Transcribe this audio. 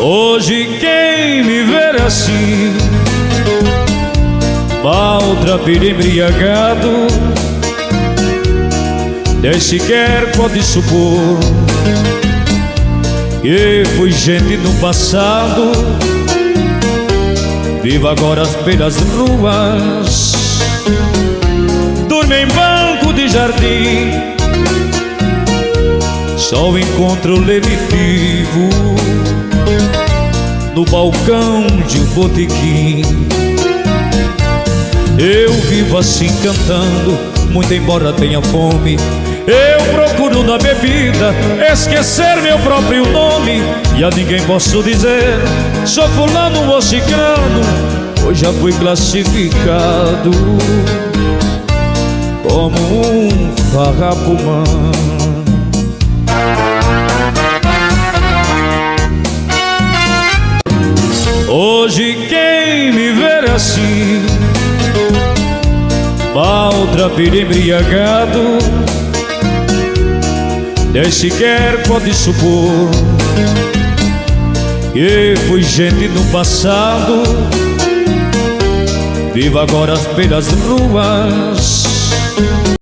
Hoje quem me ver assim, maltrapilho embriagado, nem sequer pode supor que fui gente no passado. Vivo agora pelas ruas, durmo em banco de jardim, só encontro lenitivo no balcão de um botequim. Eu vivo assim cantando, muito embora tenha fome. Eu procuro na bebida esquecer meu próprio nome, e a ninguém posso dizer sou fulano ou cicrano, pois já fui classificado como um farrapumã. Hoje quem me ver assim, maltrapilho embriagado, nem sequer pode supor que fui gente no passado. Vivo agora pelas ruas,